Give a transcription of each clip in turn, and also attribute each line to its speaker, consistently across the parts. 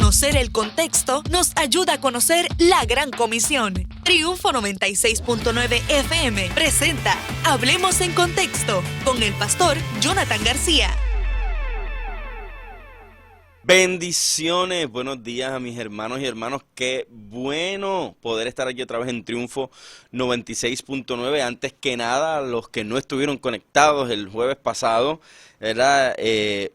Speaker 1: Conocer el contexto nos ayuda a conocer la Gran Comisión. Triunfo 96.9 FM presenta Hablemos en Contexto con el pastor Jonathan García.
Speaker 2: Bendiciones, buenos días a mis hermanos y hermanas. Qué bueno poder estar aquí otra vez en Triunfo 96.9. Antes que nada, a los que no estuvieron conectados el jueves pasado, ¿verdad?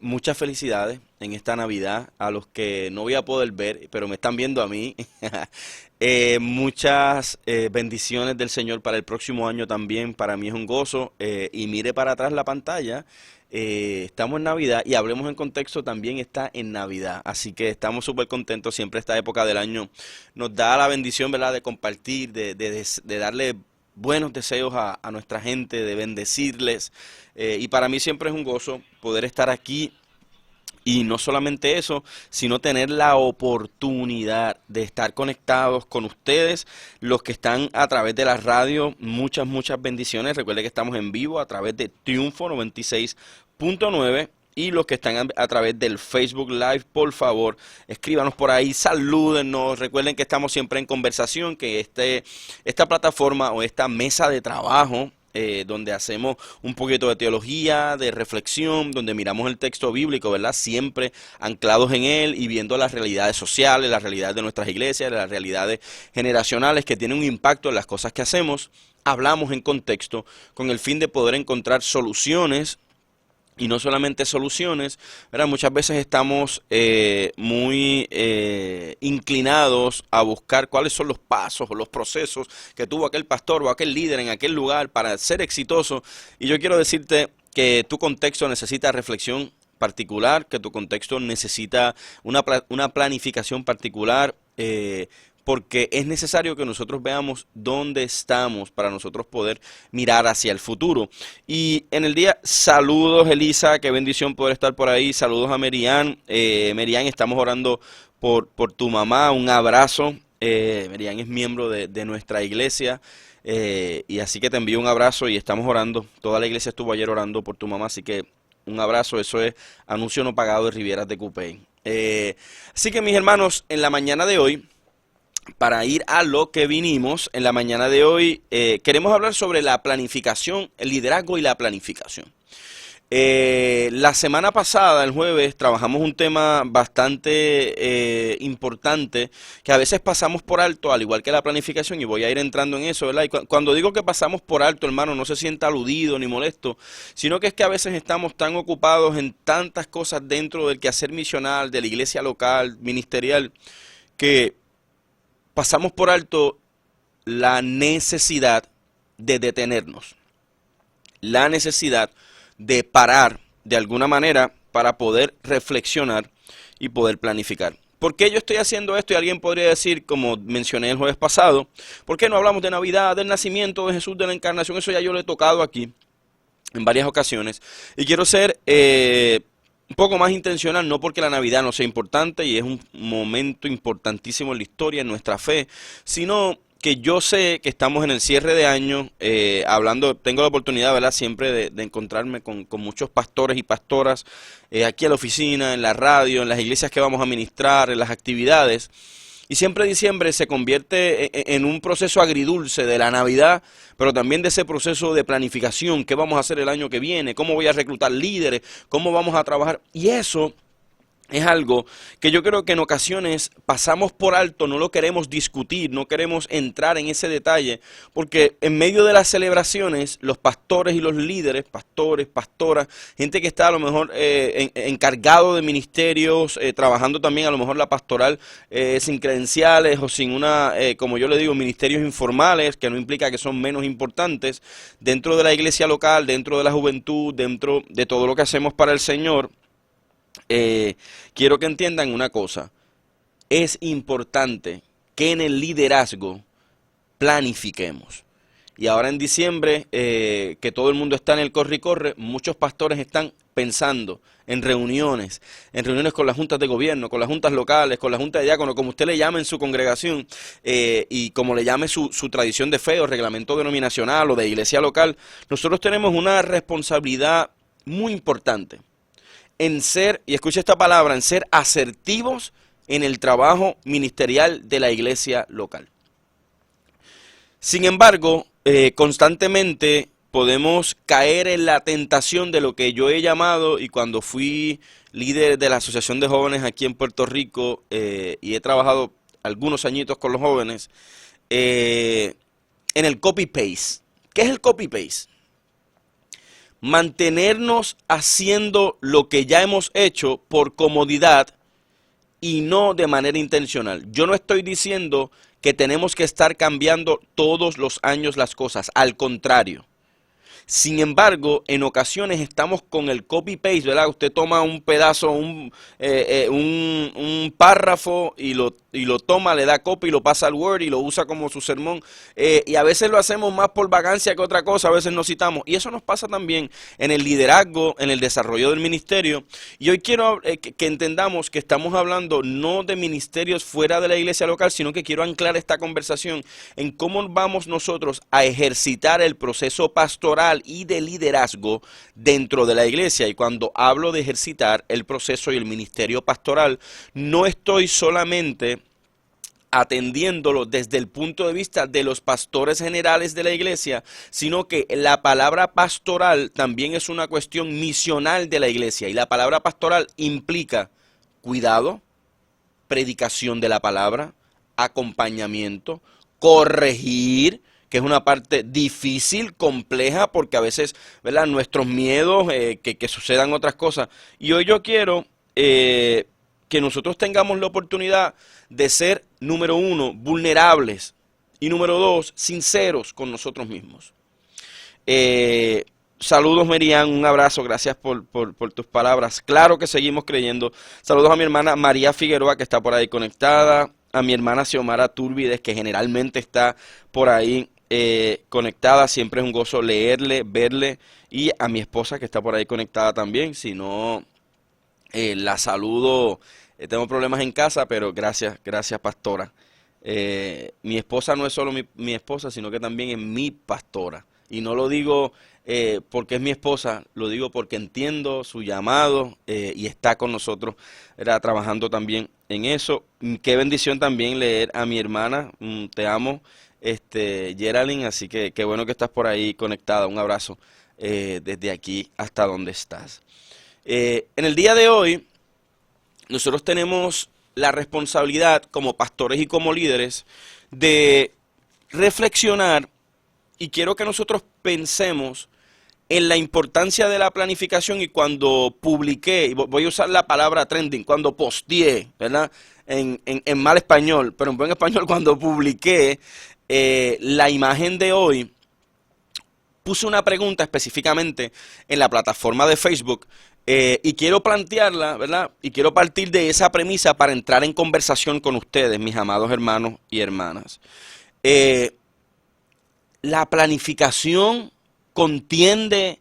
Speaker 2: Muchas felicidades en esta Navidad. A los que no voy a poder ver, pero me están viendo a mí. Muchas bendiciones del Señor para el próximo año también. Para mí es un gozo. Y mire para atrás la pantalla. Estamos en Navidad y Hablemos en Contexto también está en Navidad, así que estamos súper contentos. Siempre esta época del año nos da la bendición, ¿verdad?, de compartir, de darle buenos deseos a nuestra gente, de bendecirles, y para mí siempre es un gozo poder estar aquí. Y no solamente eso, sino tener la oportunidad de estar conectados con ustedes, los que están a través de la radio. Muchas bendiciones. Recuerden que estamos en vivo a través de Triunfo 96.9 y los que están a través del Facebook Live, por favor, escríbanos por ahí, salúdennos. Recuerden que estamos siempre en conversación, que esta plataforma o esta mesa de trabajo, donde hacemos un poquito de teología, de reflexión, donde miramos el texto bíblico, ¿verdad? Siempre anclados en él y viendo las realidades sociales, las realidades de nuestras iglesias, las realidades generacionales que tienen un impacto en las cosas que hacemos. Hablamos en contexto con el fin de poder encontrar soluciones. Y no solamente soluciones, ¿verdad? Muchas veces estamos muy inclinados a buscar cuáles son los pasos o los procesos que tuvo aquel pastor o aquel líder en aquel lugar para ser exitoso. Y yo quiero decirte que tu contexto necesita reflexión particular, que tu contexto necesita una planificación particular, porque es necesario que nosotros veamos dónde estamos para nosotros poder mirar hacia el futuro. Y en el día, saludos Elisa, qué bendición poder estar por ahí. Saludos a Merian. Merian, estamos orando por tu mamá, un abrazo. Merian es miembro de nuestra iglesia, y así que te envío un abrazo y estamos orando. Toda la iglesia estuvo ayer orando por tu mamá, así que un abrazo. Eso es anuncio no pagado de Rivieras de Cupey. Así que mis hermanos, en la mañana de hoy, para ir a lo que vinimos, en la mañana de hoy queremos hablar sobre la planificación, el liderazgo y la planificación. La semana pasada, el jueves, trabajamos un tema bastante importante que a veces pasamos por alto, al igual que la planificación, y voy a ir entrando en eso, ¿verdad? Y cuando digo que pasamos por alto, hermano, no se sienta aludido ni molesto, sino que es que a veces estamos tan ocupados en tantas cosas dentro del quehacer misional, de la iglesia local, ministerial, que pasamos por alto la necesidad de detenernos, la necesidad de parar de alguna manera para poder reflexionar y poder planificar. ¿Por qué yo estoy haciendo esto? Y alguien podría decir, como mencioné el jueves pasado, ¿por qué no hablamos de Navidad, del nacimiento de Jesús, de la encarnación? Eso ya yo lo he tocado aquí en varias ocasiones. Y quiero ser un poco más intencional, no porque la Navidad no sea importante y es un momento importantísimo en la historia, en nuestra fe, sino que yo sé que estamos en el cierre de año, tengo la oportunidad, ¿verdad?, siempre de encontrarme con muchos pastores y pastoras aquí a la oficina, en la radio, en las iglesias que vamos a ministrar, en las actividades. Y siempre diciembre se convierte en un proceso agridulce de la Navidad, pero también de ese proceso de planificación. ¿Qué vamos a hacer el año que viene? ¿Cómo voy a reclutar líderes? ¿Cómo vamos a trabajar? Y eso es algo que yo creo que en ocasiones pasamos por alto, no lo queremos discutir, no queremos entrar en ese detalle, porque en medio de las celebraciones, los pastores y los líderes, pastores, pastoras, gente que está a lo mejor encargado de ministerios, trabajando también a lo mejor la pastoral sin credenciales o sin como yo le digo, ministerios informales, que no implica que son menos importantes, dentro de la iglesia local, dentro de la juventud, dentro de todo lo que hacemos para el Señor. Quiero que entiendan una cosa, es importante que en el liderazgo planifiquemos. Y ahora en diciembre, que todo el mundo está en el corre y corre, muchos pastores están pensando en reuniones con las juntas de gobierno, con las juntas locales, con la junta de diáconos, como usted le llame en su congregación, y como le llame su tradición de fe o reglamento denominacional o de iglesia local. Nosotros tenemos una responsabilidad muy importante en ser, y escuche esta palabra, en ser asertivos en el trabajo ministerial de la iglesia local. Sin embargo, constantemente podemos caer en la tentación de lo que yo he llamado, y cuando fui líder de la Asociación de Jóvenes aquí en Puerto Rico, y he trabajado algunos añitos con los jóvenes, en el copy-paste. ¿Qué es el copy-paste? Mantenernos haciendo lo que ya hemos hecho por comodidad y no de manera intencional. Yo no estoy diciendo que tenemos que estar cambiando todos los años las cosas, al contrario. Sin embargo, en ocasiones estamos con el copy-paste, ¿verdad? Usted toma un pedazo, un párrafo y lo toma, le da copy, lo pasa al Word y lo usa como su sermón. Y a veces lo hacemos más por vagancia que otra cosa, a veces nos citamos. Y eso nos pasa también en el liderazgo, en el desarrollo del ministerio. Y hoy quiero que entendamos que estamos hablando no de ministerios fuera de la iglesia local, sino que quiero anclar esta conversación en cómo vamos nosotros a ejercitar el proceso pastoral y de liderazgo dentro de la iglesia. Y cuando hablo de ejercitar el proceso y el ministerio pastoral, no estoy solamente atendiéndolo desde el punto de vista de los pastores generales de la iglesia, sino que la palabra pastoral también es una cuestión misional de la iglesia, y la palabra pastoral implica cuidado, predicación de la palabra, acompañamiento, corregir, que es una parte difícil, compleja, porque a veces, ¿verdad?, nuestros miedos, que sucedan otras cosas. Y hoy yo quiero que nosotros tengamos la oportunidad de ser, número uno, vulnerables, y número dos, sinceros con nosotros mismos. Saludos, Merian, un abrazo, gracias por tus palabras. Claro que seguimos creyendo. Saludos a mi hermana María Figueroa, que está por ahí conectada, a mi hermana Xiomara Túrbides, que generalmente está por ahí conectada. Siempre es un gozo leerle, verle, y a mi esposa, que está por ahí conectada también. Si no, la saludo. Tengo problemas en casa, pero gracias pastora. Mi esposa no es solo mi esposa, sino que también es mi pastora. Y no lo digo porque es mi esposa, lo digo porque entiendo su llamado y está con nosotros, ¿verdad?, trabajando también en eso. Qué bendición también leer a mi hermana, te amo, Geraldine, así que qué bueno que estás por ahí conectada. Un abrazo desde aquí hasta donde estás. En el día de hoy, nosotros tenemos la responsabilidad como pastores y como líderes de reflexionar, y quiero que nosotros pensemos en la importancia de la planificación. Y cuando publiqué, y voy a usar la palabra trending, cuando posteé, ¿verdad?, en mal español, pero en buen español, cuando publiqué la imagen de hoy, puse una pregunta específicamente en la plataforma de Facebook. Y quiero plantearla, ¿verdad? Y quiero partir de esa premisa para entrar en conversación con ustedes, mis amados hermanos y hermanas. ¿La planificación contiende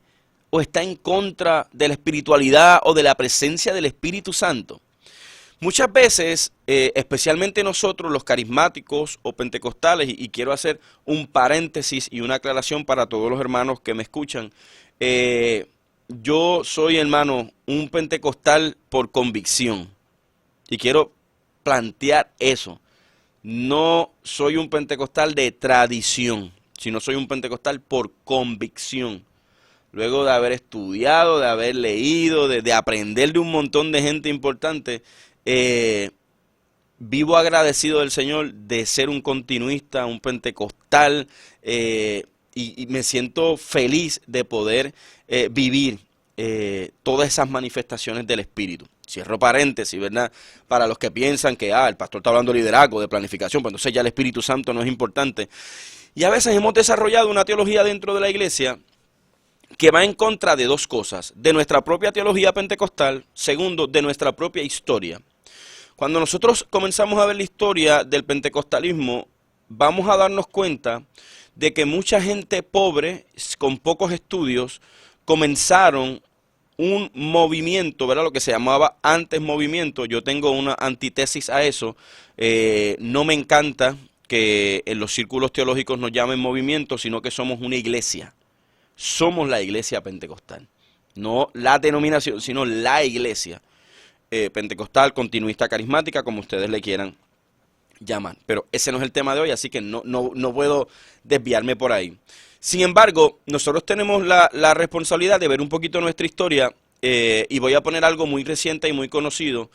Speaker 2: o está en contra de la espiritualidad o de la presencia del Espíritu Santo? Muchas veces, especialmente nosotros los carismáticos o pentecostales, y quiero hacer un paréntesis y una aclaración para todos los hermanos que me escuchan, yo soy, hermano, un pentecostal por convicción, y quiero plantear eso. No soy un pentecostal de tradición, sino soy un pentecostal por convicción. Luego de haber estudiado, de haber leído, de aprender de un montón de gente importante, vivo agradecido del Señor de ser un continuista, un pentecostal, y me siento feliz de poder vivir todas esas manifestaciones del Espíritu. Cierro paréntesis, ¿verdad? Para los que piensan que el pastor está hablando de liderazgo, de planificación, pues entonces ya el Espíritu Santo no es importante. Y a veces hemos desarrollado una teología dentro de la iglesia que va en contra de dos cosas: de nuestra propia teología pentecostal, segundo, de nuestra propia historia. Cuando nosotros comenzamos a ver la historia del pentecostalismo, vamos a darnos cuenta de que mucha gente pobre, con pocos estudios, comenzaron un movimiento, ¿verdad?, lo que se llamaba antes movimiento. Yo tengo una antítesis a eso. No me encanta que en los círculos teológicos nos llamen movimiento, sino que somos una iglesia. Somos la iglesia pentecostal. No la denominación, sino la iglesia. pentecostal, continuista, carismática, como ustedes le quieran llamar. Pero ese no es el tema de hoy, así que no puedo desviarme por ahí. Sin embargo, nosotros tenemos la responsabilidad de ver un poquito nuestra historia, y voy a poner algo muy reciente y muy conocido.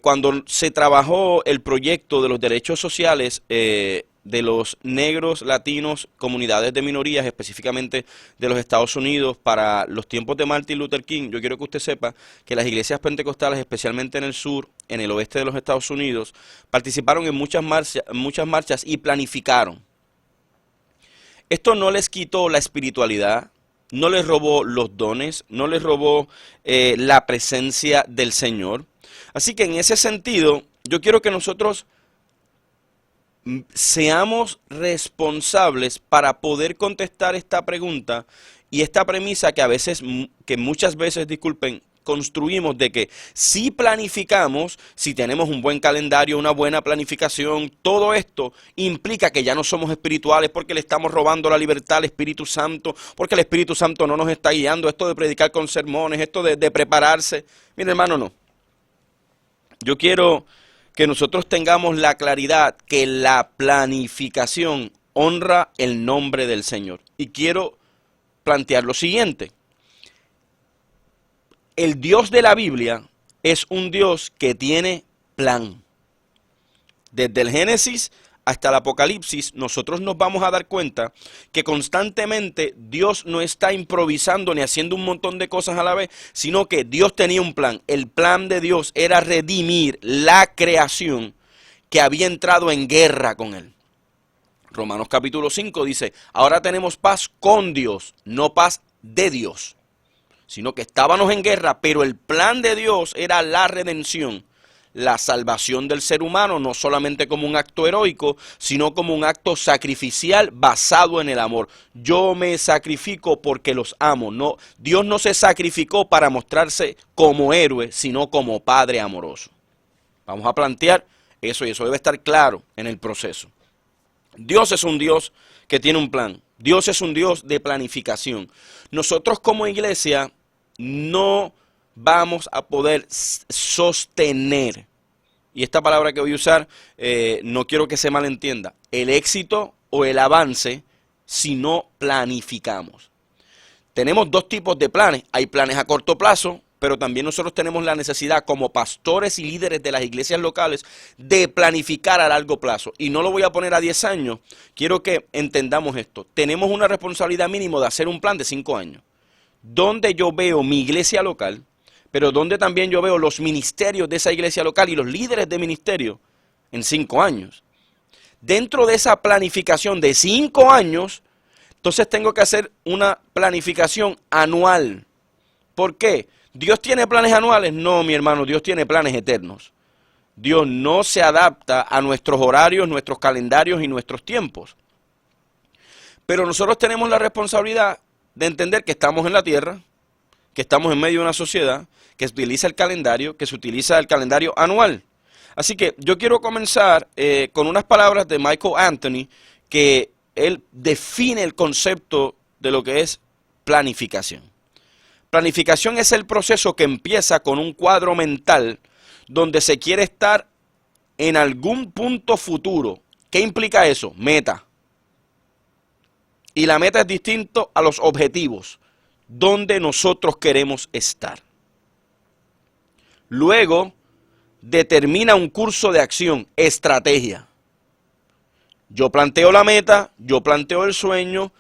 Speaker 2: Cuando se trabajó el proyecto de los derechos sociales de los negros, latinos, comunidades de minorías, específicamente de los Estados Unidos, para los tiempos de Martin Luther King, yo quiero que usted sepa que las iglesias pentecostales, especialmente en el sur, en el oeste de los Estados Unidos, participaron en muchas marchas y planificaron. Esto no les quitó la espiritualidad, no les robó los dones, no les robó la presencia del Señor. Así que en ese sentido, yo quiero que nosotros seamos responsables para poder contestar esta pregunta y esta premisa que muchas veces, disculpen, construimos de que si planificamos, si tenemos un buen calendario, una buena planificación, todo esto implica que ya no somos espirituales porque le estamos robando la libertad al Espíritu Santo, porque el Espíritu Santo no nos está guiando, esto de predicar con sermones, esto de prepararse. Mire, hermano, no. Yo quiero que nosotros tengamos la claridad que la planificación honra el nombre del Señor. Y quiero plantear lo siguiente. El Dios de la Biblia es un Dios que tiene plan. Desde el Génesis hasta el Apocalipsis, nosotros nos vamos a dar cuenta que constantemente Dios no está improvisando ni haciendo un montón de cosas a la vez, sino que Dios tenía un plan. El plan de Dios era redimir la creación que había entrado en guerra con Él. Romanos capítulo 5 dice, ahora tenemos paz con Dios, no paz de Dios, sino que estábamos en guerra, pero el plan de Dios era la redención. La salvación del ser humano, no solamente como un acto heroico, sino como un acto sacrificial basado en el amor. Yo me sacrifico porque los amo. No, Dios no se sacrificó para mostrarse como héroe, sino como Padre amoroso. Vamos a plantear eso y eso debe estar claro en el proceso. Dios es un Dios que tiene un plan. Dios es un Dios de planificación. Nosotros como iglesia no vamos a poder sostener, y esta palabra que voy a usar, no quiero que se malentienda, el éxito o el avance si no planificamos. Tenemos dos tipos de planes. Hay planes a corto plazo, pero también nosotros tenemos la necesidad como pastores y líderes de las iglesias locales de planificar a largo plazo. Y no lo voy a poner a 10 años, quiero que entendamos esto. Tenemos una responsabilidad mínima de hacer un plan de 5 años, donde yo veo mi iglesia local, pero donde también yo veo los ministerios de esa iglesia local y los líderes de ministerio en 5 años. Dentro de esa planificación de 5 años, entonces tengo que hacer una planificación anual. ¿Por qué? ¿Dios tiene planes anuales? No, mi hermano, Dios tiene planes eternos. Dios no se adapta a nuestros horarios, nuestros calendarios y nuestros tiempos. Pero nosotros tenemos la responsabilidad de entender que estamos en la tierra, que estamos en medio de una sociedad que se utiliza el calendario anual. Así que yo quiero comenzar con unas palabras de Michael Anthony, que él define el concepto de lo que es planificación. Planificación es el proceso que empieza con un cuadro mental donde se quiere estar en algún punto futuro. ¿Qué implica eso? Meta. Y la meta es distinto a los objetivos, donde nosotros queremos estar. Luego, determina un curso de acción, estrategia. Yo planteo la meta, yo planteo el sueño,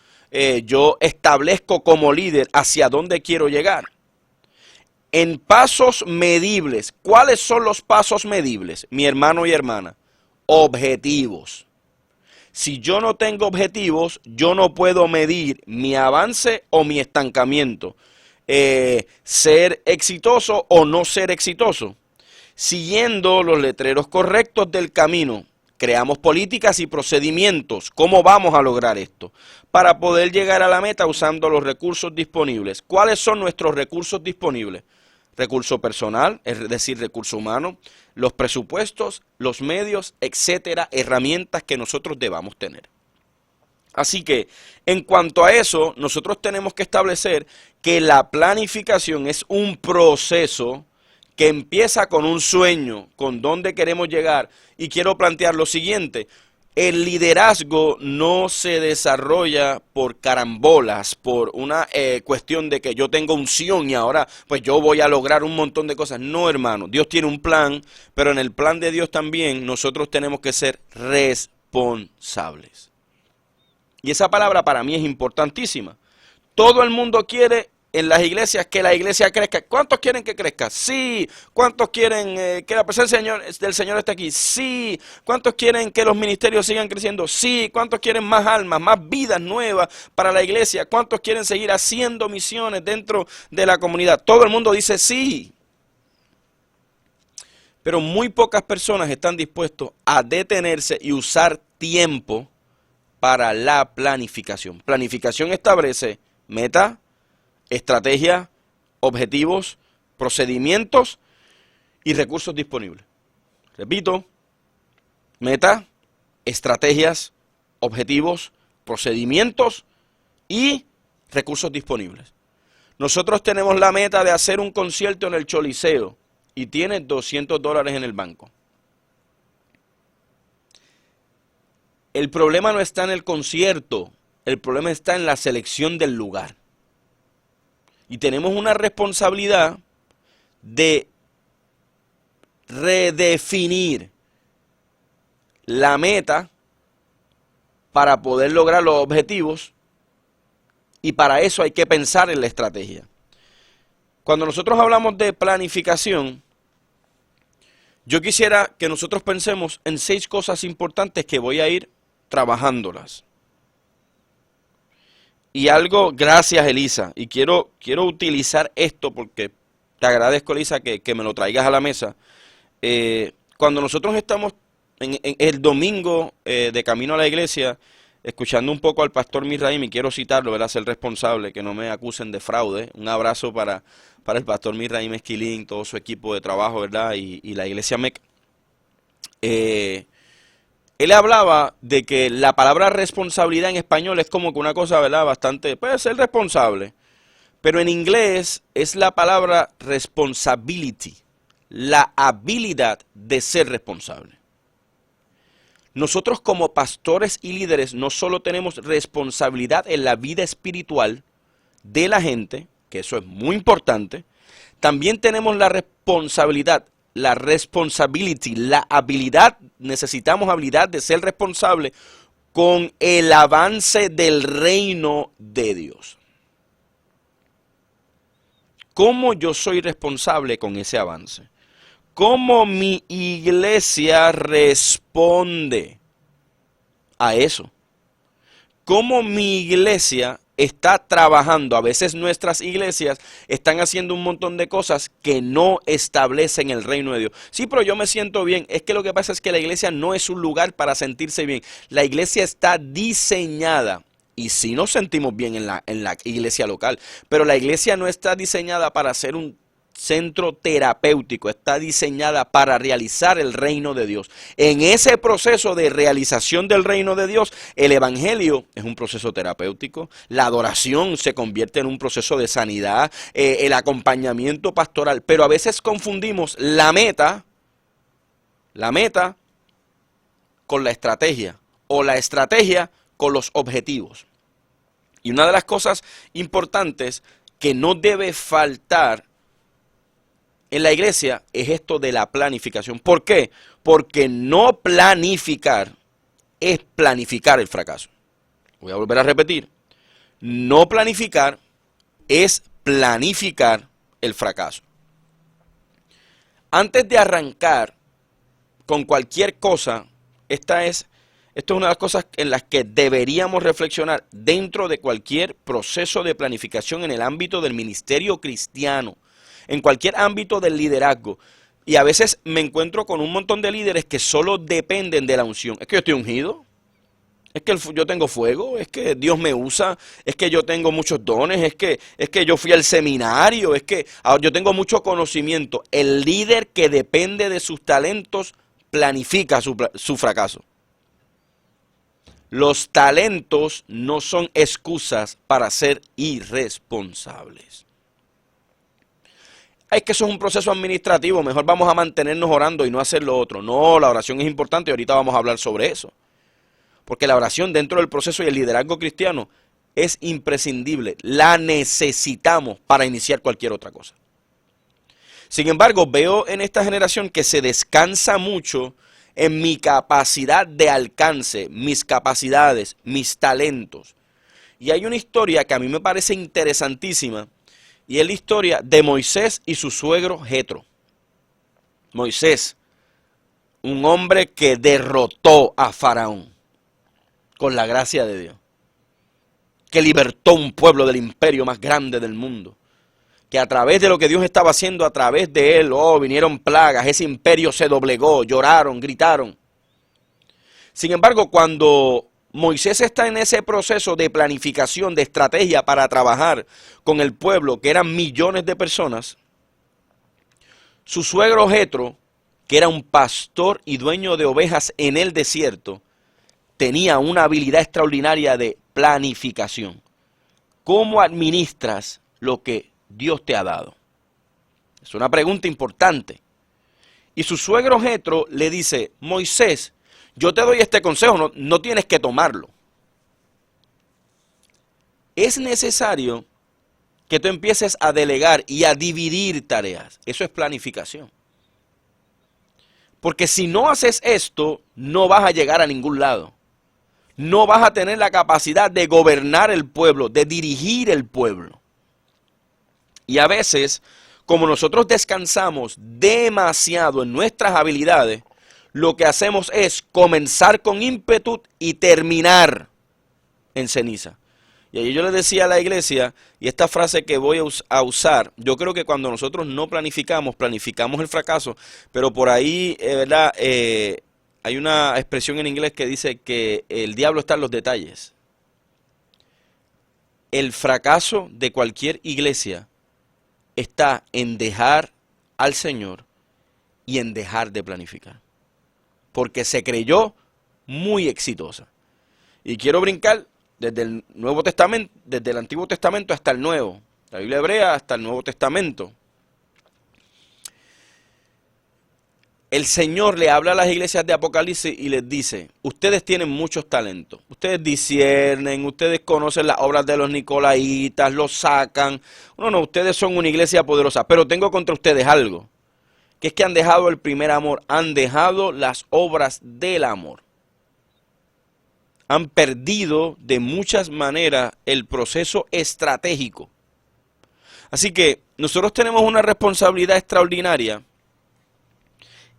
Speaker 2: yo establezco como líder hacia dónde quiero llegar. En pasos medibles, ¿cuáles son los pasos medibles, mi hermano y hermana? Objetivos. Si yo no tengo objetivos, yo no puedo medir mi avance o mi estancamiento. Ser exitoso o no ser exitoso. Siguiendo los letreros correctos del camino, creamos políticas y procedimientos. ¿Cómo vamos a lograr esto? Para poder llegar a la meta usando los recursos disponibles. ¿Cuáles son nuestros recursos disponibles? Recurso personal, es decir, recurso humano, los presupuestos, los medios, etcétera, herramientas que nosotros debamos tener. Así que, en cuanto a eso, nosotros tenemos que establecer que la planificación es un proceso que empieza con un sueño, con dónde queremos llegar. Y quiero plantear lo siguiente: el liderazgo no se desarrolla por carambolas, por una cuestión de que yo tengo unción y ahora pues yo voy a lograr un montón de cosas. No, hermano, Dios tiene un plan, pero en el plan de Dios también nosotros tenemos que ser responsables. Y esa palabra para mí es importantísima. Todo el mundo quiere en las iglesias que la iglesia crezca. ¿Cuántos quieren que crezca? Sí. ¿Cuántos quieren que la presencia del Señor esté aquí? Sí. ¿Cuántos quieren que los ministerios sigan creciendo? Sí. ¿Cuántos quieren más almas, más vidas nuevas para la iglesia? ¿Cuántos quieren seguir haciendo misiones dentro de la comunidad? Todo el mundo dice sí. Pero muy pocas personas están dispuestos a detenerse y usar tiempo para la planificación. Planificación establece meta, estrategia, objetivos, procedimientos y recursos disponibles. Repito, meta, estrategias, objetivos, procedimientos y recursos disponibles. Nosotros tenemos la meta de hacer un concierto en el Choliseo y tienes $200 en el banco. El problema no está en el concierto, el problema está en la selección del lugar. Y tenemos una responsabilidad de redefinir la meta para poder lograr los objetivos, y para eso hay que pensar en la estrategia. Cuando nosotros hablamos de planificación, yo quisiera que nosotros pensemos en 6 cosas importantes que voy a ir trabajándolas. Y algo, gracias Elisa, y quiero utilizar esto porque te agradezco, Elisa, que me lo traigas a la mesa. Cuando nosotros estamos en el domingo de camino a la iglesia, escuchando un poco al pastor Misraim, y quiero citarlo, ¿verdad? Ser responsable, que no me acusen de fraude. Un abrazo para el pastor Misraim Esquilín, todo su equipo de trabajo, ¿verdad? Y la iglesia MEC. Él hablaba de que la palabra responsabilidad en español es como que una cosa, ¿verdad? Bastante, puede ser responsable. Pero en inglés es la palabra responsibility, la habilidad de ser responsable. Nosotros como pastores y líderes no solo tenemos responsabilidad en la vida espiritual de la gente, que eso es muy importante, también tenemos la responsabilidad, la habilidad, necesitamos habilidad de ser responsable con el avance del reino de Dios. ¿Cómo yo soy responsable con ese avance? ¿Cómo mi iglesia responde a eso? ¿Cómo mi iglesia está trabajando? A veces nuestras iglesias están haciendo un montón de cosas que no establecen el reino de Dios. Sí, pero yo me siento bien. Es que lo que pasa es que la iglesia no es un lugar para sentirse bien. La iglesia está diseñada, y sí nos sentimos bien en la iglesia local, pero la iglesia no está diseñada para ser un centro terapéutico, está diseñada para realizar el reino de Dios. En ese proceso de realización del reino de Dios, el evangelio es un proceso terapéutico, la adoración se convierte en un proceso de sanidad, el acompañamiento pastoral, pero a veces confundimos la meta con la estrategia, o la estrategia con los objetivos. Y una de las cosas importantes que no debe faltar en la iglesia es esto de la planificación. ¿Por qué? Porque no planificar es planificar el fracaso. Voy a volver a repetir. No planificar es planificar el fracaso. Antes de arrancar con cualquier cosa, esto es una de las cosas en las que deberíamos reflexionar dentro de cualquier proceso de planificación en el ámbito del ministerio cristiano, en cualquier ámbito del liderazgo. Y a veces me encuentro con un montón de líderes que solo dependen de la unción. Es que yo estoy ungido, es que yo tengo fuego, es que Dios me usa, es que yo tengo muchos dones, es que yo fui al seminario, es que yo tengo mucho conocimiento. El líder que depende de sus talentos planifica su fracaso. Los talentos no son excusas para ser irresponsables. Ay, es que eso es un proceso administrativo, mejor vamos a mantenernos orando y no hacer lo otro. No, la oración es importante y ahorita vamos a hablar sobre eso. Porque la oración dentro del proceso y el liderazgo cristiano es imprescindible. La necesitamos para iniciar cualquier otra cosa. Sin embargo, veo en esta generación que se descansa mucho en mi capacidad de alcance, mis capacidades, mis talentos. Y hay una historia que a mí me parece interesantísima, y es la historia de Moisés y su suegro Jetro. Moisés, un hombre que derrotó a Faraón con la gracia de Dios, que libertó un pueblo del imperio más grande del mundo, que a través de lo que Dios estaba haciendo a través de él, vinieron plagas, ese imperio se doblegó, lloraron, gritaron. Sin embargo, cuando Moisés está en ese proceso de planificación, de estrategia para trabajar con el pueblo, que eran millones de personas, su suegro Jetro, que era un pastor y dueño de ovejas en el desierto, tenía una habilidad extraordinaria de planificación. ¿Cómo administras lo que Dios te ha dado? Es una pregunta importante. Y su suegro Jetro le dice, Moisés, yo te doy este consejo, no tienes que tomarlo. Es necesario que tú empieces a delegar y a dividir tareas. Eso es planificación. Porque si no haces esto, no vas a llegar a ningún lado. No vas a tener la capacidad de gobernar el pueblo, de dirigir el pueblo. Y a veces, como nosotros descansamos demasiado en nuestras habilidades, lo que hacemos es comenzar con ímpetu y terminar en ceniza. Y ahí yo le decía a la iglesia, y esta frase que voy a usar, yo creo que cuando nosotros no planificamos el fracaso, pero por ahí, ¿verdad? Hay una expresión en inglés que dice que el diablo está en los detalles. El fracaso de cualquier iglesia está en dejar al Señor y en dejar de planificar. Porque se creyó muy exitosa. Y quiero brincar desde el Nuevo Testamento, desde el Antiguo Testamento hasta el Nuevo, la Biblia hebrea hasta el Nuevo Testamento. El Señor le habla a las iglesias de Apocalipsis y les dice, ustedes tienen muchos talentos, ustedes disciernen, ustedes conocen las obras de los nicolaitas, los sacan. No, ustedes son una iglesia poderosa, pero tengo contra ustedes algo, que es que han dejado el primer amor, han dejado las obras del amor. Han perdido de muchas maneras el proceso estratégico. Así que nosotros tenemos una responsabilidad extraordinaria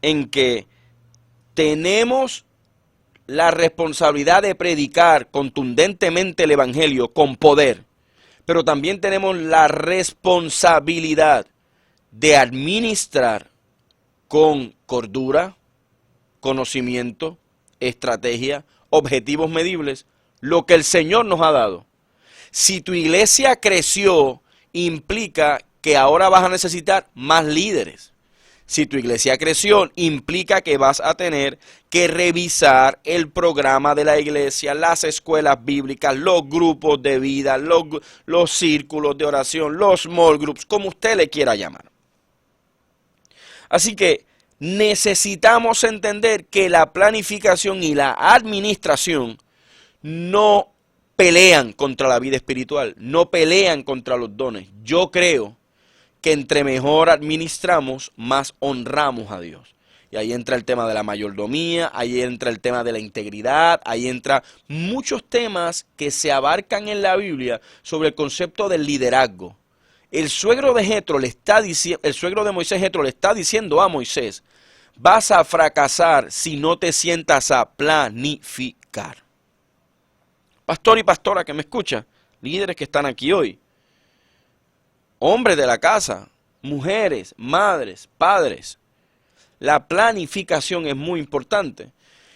Speaker 2: en que tenemos la responsabilidad de predicar contundentemente el evangelio con poder, pero también tenemos la responsabilidad de administrar con cordura, conocimiento, estrategia, objetivos medibles, lo que el Señor nos ha dado. Si tu iglesia creció, implica que ahora vas a necesitar más líderes. Si tu iglesia creció, implica que vas a tener que revisar el programa de la iglesia, las escuelas bíblicas, los grupos de vida, los círculos de oración, los small groups, como usted le quiera llamar. Así que necesitamos entender que la planificación y la administración no pelean contra la vida espiritual, no pelean contra los dones. Yo creo que entre mejor administramos, más honramos a Dios. Y ahí entra el tema de la mayordomía, ahí entra el tema de la integridad, ahí entra muchos temas que se abarcan en la Biblia sobre el concepto del liderazgo. El suegro de Jetro le está diciendo, el suegro de Moisés Jetro le está diciendo a Moisés, vas a fracasar si no te sientas a planificar. Pastor y pastora que me escucha, líderes que están aquí hoy, hombres de la casa, mujeres, madres, padres, la planificación es muy importante.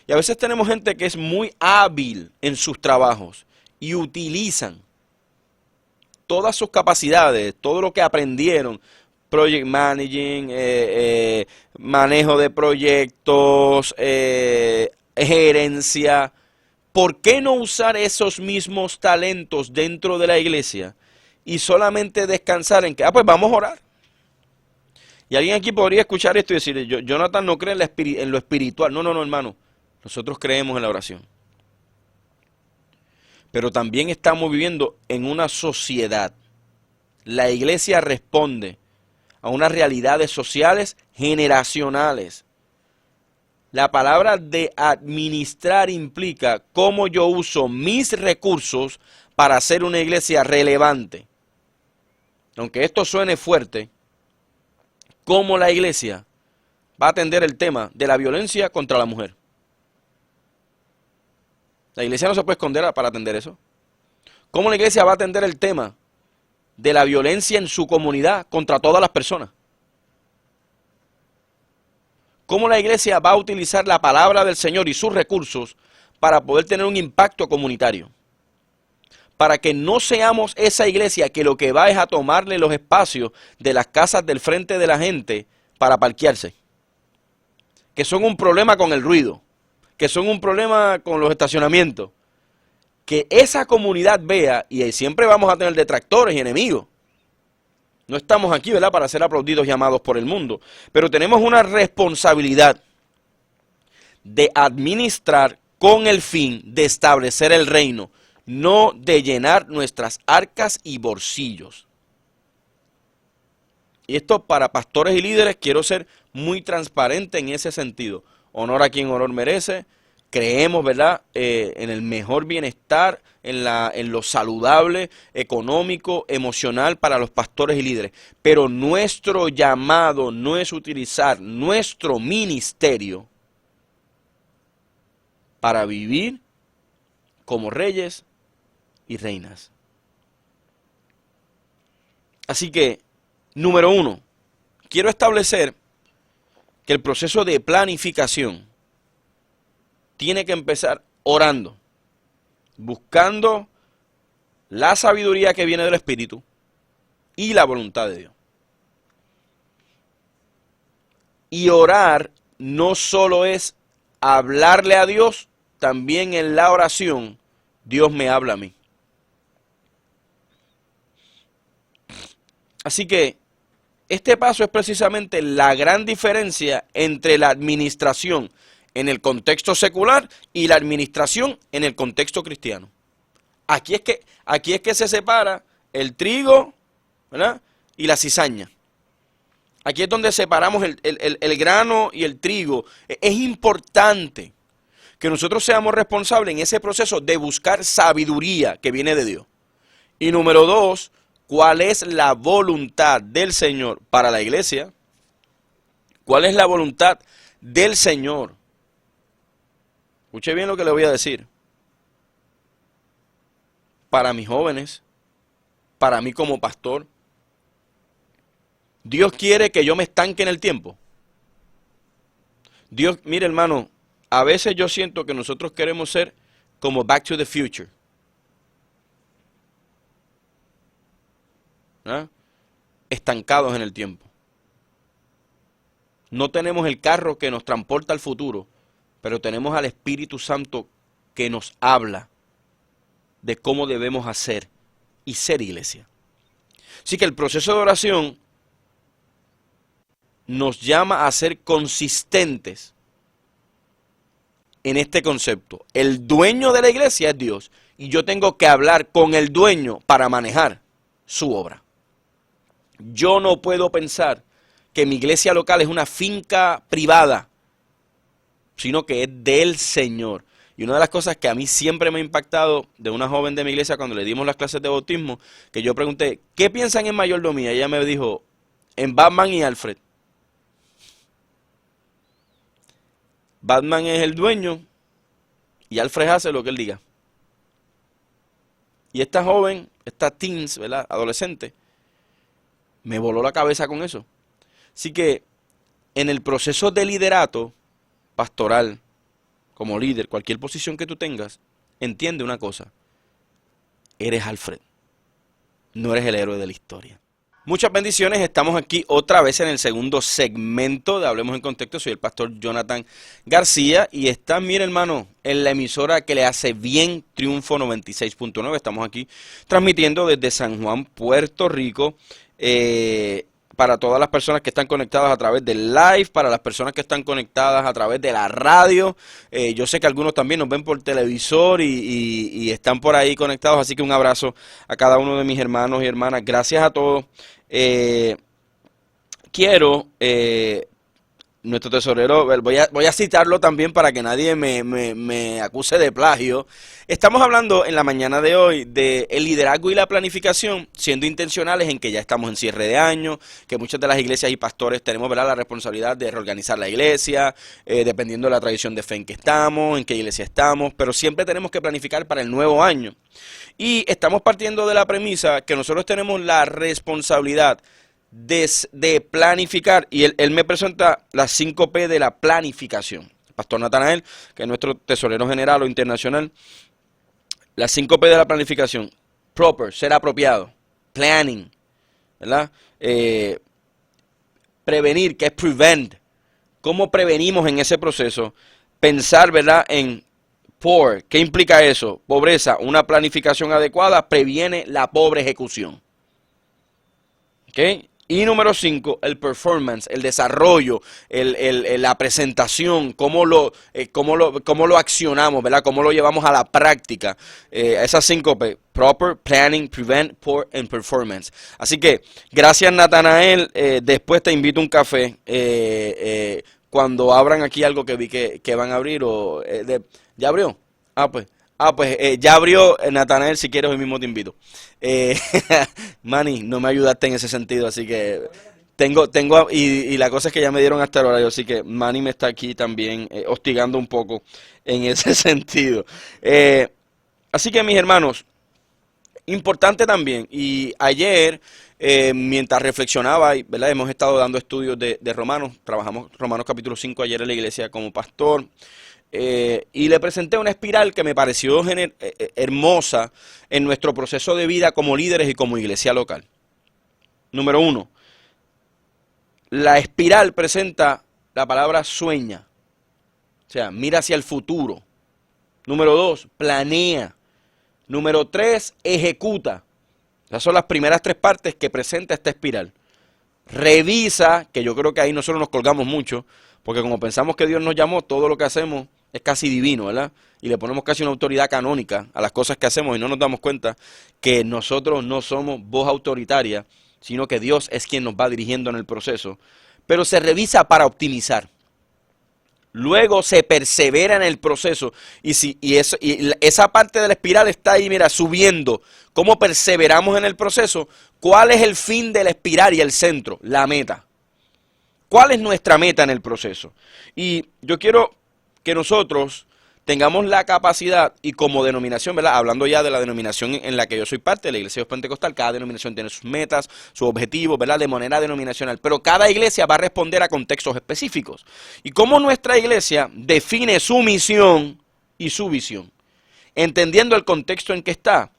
Speaker 2: Y a veces tenemos gente que es muy hábil en sus trabajos y utilizan todas sus capacidades, todo lo que aprendieron, project managing, manejo de proyectos, gerencia. ¿Por qué no usar esos mismos talentos dentro de la iglesia y solamente descansar en que, pues vamos a orar? Y alguien aquí podría escuchar esto y decirle, Jonathan no cree en lo espiritual. No, no, no, hermano. Nosotros creemos en la oración. Pero también estamos viviendo en una sociedad. La iglesia responde a unas realidades sociales generacionales. La palabra de administrar implica cómo yo uso mis recursos para hacer una iglesia relevante. Aunque esto suene fuerte, cómo la iglesia va a atender el tema de la violencia contra la mujer. La iglesia no se puede esconder para atender eso. ¿Cómo la iglesia va a atender el tema de la violencia en su comunidad contra todas las personas? ¿Cómo la iglesia va a utilizar la palabra del Señor y sus recursos para poder tener un impacto comunitario? Para que no seamos esa iglesia que lo que va es a tomarle los espacios de las casas del frente de la gente para parquearse. Que son un problema con el ruido, que son un problema con los estacionamientos. Que esa comunidad vea, y siempre vamos a tener detractores y enemigos. No estamos aquí, ¿verdad?, para ser aplaudidos y amados por el mundo. Pero tenemos una responsabilidad de administrar con el fin de establecer el reino, no de llenar nuestras arcas y bolsillos. Y esto para pastores y líderes quiero ser muy transparente en ese sentido. Honor a quien honor merece. Creemos, ¿verdad?, en el mejor bienestar, en lo saludable, económico, emocional para los pastores y líderes. Pero nuestro llamado no es utilizar nuestro ministerio para vivir como reyes y reinas. Así que, número 1, quiero establecer que el proceso de planificación tiene que empezar orando, buscando la sabiduría que viene del Espíritu y la voluntad de Dios. Y orar no solo es hablarle a Dios, también en la oración Dios me habla a mí. Así que este paso es precisamente la gran diferencia entre la administración en el contexto secular y la administración en el contexto cristiano. Aquí es que se separa el trigo, ¿verdad?, y la cizaña. Aquí es donde separamos el grano y el trigo. Es importante que nosotros seamos responsables en ese proceso de buscar sabiduría que viene de Dios. Y número 2, ¿cuál es la voluntad del Señor para la iglesia? ¿Cuál es la voluntad del Señor? Escuche bien lo que le voy a decir. Para mis jóvenes, para mí como pastor, Dios quiere que yo me estanque en el tiempo. Dios, mire hermano, a veces yo siento que nosotros queremos ser como Back to the Future. ¿Ah? Estancados en el tiempo. No tenemos el carro que nos transporta al futuro, pero tenemos al Espíritu Santo que nos habla de cómo debemos hacer y ser iglesia. Así que el proceso de oración nos llama a ser consistentes en este concepto. El dueño de la iglesia es Dios y yo tengo que hablar con el dueño para manejar su obra. Yo no puedo pensar que mi iglesia local es una finca privada, sino que es del Señor. Y una de las cosas que a mí siempre me ha impactado de una joven de mi iglesia cuando le dimos las clases de bautismo, que yo pregunté, ¿qué piensan en mayordomía? Y ella me dijo, en Batman y Alfred. Batman es el dueño y Alfred hace lo que él diga. Y esta joven, esta teens, ¿verdad?, adolescente, me voló la cabeza con eso. Así que en el proceso de liderato pastoral, como líder, cualquier posición que tú tengas, entiende una cosa. Eres Alfred. No eres el héroe de la historia. Muchas bendiciones. Estamos aquí otra vez en el segundo segmento de Hablemos en Contexto. Soy el pastor Jonathan García y está, mire hermano, en la emisora que le hace bien, Triunfo 96.9. Estamos aquí transmitiendo desde San Juan, Puerto Rico. para todas las personas que están conectadas a través del live, para las personas que están conectadas a través de la radio. Yo sé que algunos también nos ven por televisor y están por ahí conectados, así que un abrazo a cada uno de mis hermanos y hermanas. Gracias a todos. Quiero... nuestro tesorero, voy a citarlo también para que nadie me acuse de plagio. Estamos hablando en la mañana de hoy de el liderazgo y la planificación, siendo intencionales en que ya estamos en cierre de año, que muchas de las iglesias y pastores tenemos, ¿verdad?, la responsabilidad de reorganizar la iglesia, dependiendo de la tradición de fe en que estamos, en qué iglesia estamos, pero siempre tenemos que planificar para el nuevo año. Y estamos partiendo de la premisa que nosotros tenemos la responsabilidad de planificar, y él me presenta las 5P de la planificación. Pastor Natanael, que es nuestro tesorero general o internacional, las 5P de la planificación: proper, ser apropiado; planning, ¿verdad? Prevenir, que es prevent, cómo prevenimos en ese proceso; pensar, ¿verdad?, en poor, ¿qué implica eso? Pobreza. Una planificación adecuada previene la pobre ejecución. ¿Ok? Y número 5, el performance, el desarrollo, la presentación, cómo lo accionamos, ¿verdad? Cómo lo llevamos a la práctica. Esas 5P: proper, planning, prevent, poor, and performance. Así que, gracias Natanael. Después te invito a un café. Cuando abran aquí algo que vi que van a abrir. ¿Ya abrió? Ya abrió Natanael. Si quieres, hoy mismo te invito. Manny, no me ayudaste en ese sentido, así que y la cosa es que ya me dieron hasta el horario, así que Manny me está aquí también hostigando un poco en ese sentido. Así que, mis hermanos, importante también, y ayer, mientras reflexionaba, ¿verdad?, hemos estado dando estudios de Romanos, trabajamos Romanos capítulo 5 ayer en la iglesia como pastor. Y le presenté una espiral que me pareció hermosa en nuestro proceso de vida como líderes y como iglesia local. Número 1, la espiral presenta la palabra sueña, o sea, mira hacia el futuro. Número 2, planea. Número 3, ejecuta. Esas son las primeras 3 partes que presenta esta espiral. Revisa, que yo creo que ahí nosotros nos colgamos mucho, porque como pensamos que Dios nos llamó, todo lo que hacemos es casi divino, ¿verdad? Y le ponemos casi una autoridad canónica a las cosas que hacemos y no nos damos cuenta que nosotros no somos voz autoritaria, sino que Dios es quien nos va dirigiendo en el proceso. Pero se revisa para optimizar. Luego se persevera en el proceso y esa parte de la espiral está ahí, mira, subiendo. ¿Cómo perseveramos en el proceso? ¿Cuál es el fin de la espiral y el centro? La meta. ¿Cuál es nuestra meta en el proceso? Y yo quiero que nosotros tengamos la capacidad, y como denominación, ¿verdad?, hablando ya de la denominación en la que yo soy parte, la Iglesia Pentecostal, cada denominación tiene sus metas, sus objetivos, ¿verdad?, de manera denominacional, pero cada iglesia va a responder a contextos específicos. Y cómo nuestra iglesia define su misión y su visión, entendiendo el contexto en que está.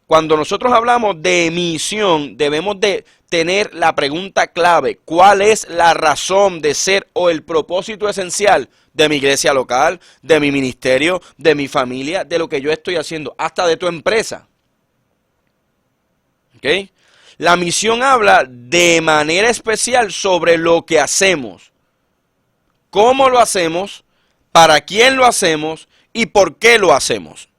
Speaker 2: Cuando nosotros hablamos de misión, debemos de tener la pregunta clave: ¿cuál es la razón de ser o el propósito esencial de mi iglesia local, de mi ministerio, de mi familia, de lo que yo estoy haciendo, hasta de tu empresa? ¿Ok? La misión habla de manera especial sobre lo que hacemos, cómo lo hacemos, para quién lo hacemos y por qué lo hacemos.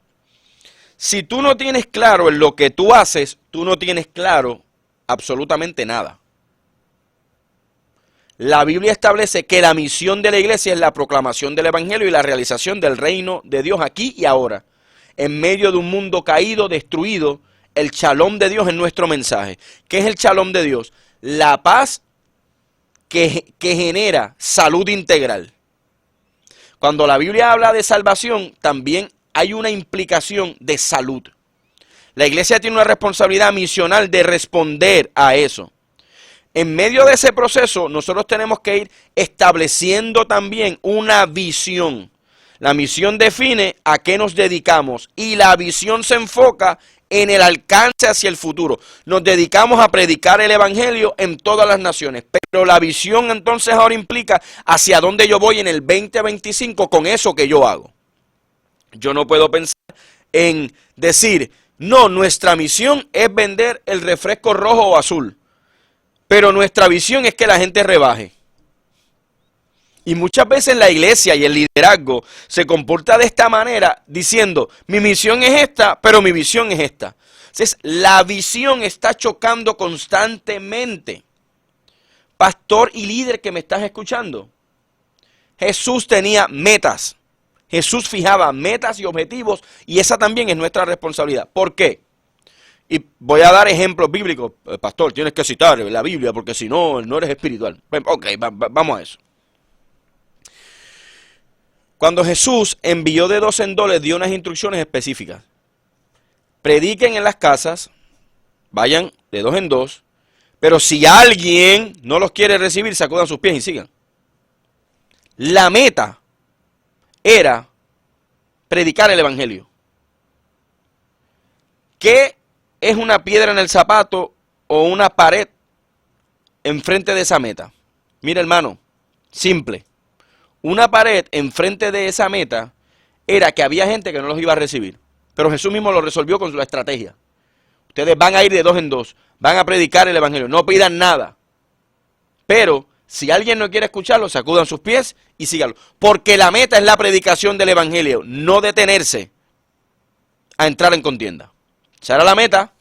Speaker 2: Si tú no tienes claro en lo que tú haces, tú no tienes claro absolutamente nada. La Biblia establece que la misión de la iglesia es la proclamación del evangelio y la realización del reino de Dios aquí y ahora. En medio de un mundo caído, destruido, el shalom de Dios es nuestro mensaje. ¿Qué es el shalom de Dios? La paz que genera salud integral. Cuando la Biblia habla de salvación, también hay una implicación de salud. La iglesia tiene una responsabilidad misional de responder a eso. En medio de ese proceso, nosotros tenemos que ir estableciendo también una visión. La misión define a qué nos dedicamos y la visión se enfoca en el alcance hacia el futuro. Nos dedicamos a predicar el evangelio en todas las naciones, pero la visión entonces ahora implica hacia dónde yo voy en el 2025 con eso que yo hago. Yo no puedo pensar en decir, no, nuestra misión es vender el refresco rojo o azul. Pero nuestra visión es que la gente rebaje. Y muchas veces la iglesia y el liderazgo se comporta de esta manera diciendo, mi misión es esta, pero mi visión es esta. Entonces, la visión está chocando constantemente. Pastor y líder que me estás escuchando, Jesús tenía metas. Jesús fijaba metas y objetivos y esa también es nuestra responsabilidad. ¿Por qué? Y voy a dar ejemplos bíblicos. Pastor, tienes que citar la Biblia porque si no, no eres espiritual. Ok, vamos a eso. Cuando Jesús envió de 2 en 2, les dio unas instrucciones específicas. Prediquen en las casas, vayan de 2 en 2, pero si alguien no los quiere recibir, sacudan sus pies y sigan. La meta era predicar el evangelio. ¿Qué es una piedra en el zapato o una pared enfrente de esa meta? Mira, hermano, simple. Una pared enfrente de esa meta era que había gente que no los iba a recibir. Pero Jesús mismo lo resolvió con su estrategia. Ustedes van a ir de 2 en 2, van a predicar el evangelio, no pidan nada. Pero si alguien no quiere escucharlo, sacudan sus pies y síganlo. Porque la meta es la predicación del evangelio, no detenerse a entrar en contienda. Esa era la meta.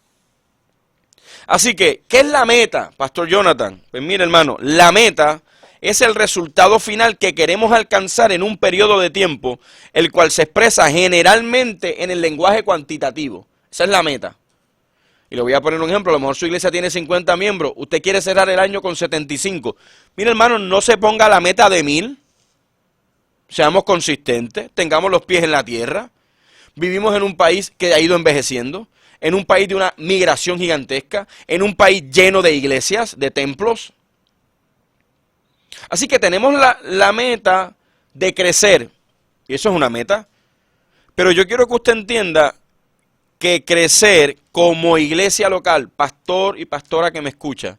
Speaker 2: Así que, ¿qué es la meta, Pastor Jonathan? Pues mire, hermano, la meta es el resultado final que queremos alcanzar en un periodo de tiempo, el cual se expresa generalmente en el lenguaje cuantitativo. Esa es la meta. Y le voy a poner un ejemplo, a lo mejor su iglesia tiene 50 miembros, usted quiere cerrar el año con 75. Mire, hermano, no se ponga la meta de 1000, seamos consistentes, tengamos los pies en la tierra. Vivimos en un país que ha ido envejeciendo, en un país de una migración gigantesca, en un país lleno de iglesias, de templos. Así que tenemos la meta de crecer, y eso es una meta, pero yo quiero que usted entienda que crecer como iglesia local, pastor y pastora que me escucha,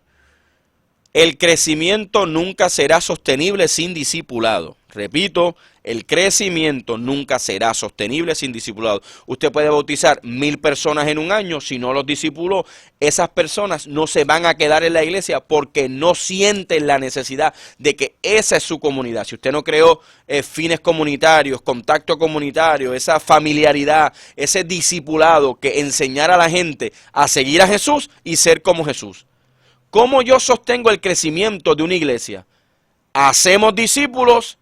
Speaker 2: el crecimiento nunca será sostenible sin discipulado. Repito, el crecimiento nunca será sostenible sin discipulado. Usted puede bautizar 1000 personas en un año, si no los discipuló, esas personas no se van a quedar en la iglesia porque no sienten la necesidad de que esa es su comunidad. Si usted no creó fines comunitarios, contacto comunitario, esa familiaridad, ese discipulado que enseñara a la gente a seguir a Jesús y ser como Jesús. ¿Cómo yo sostengo el crecimiento de una iglesia? Hacemos discípulos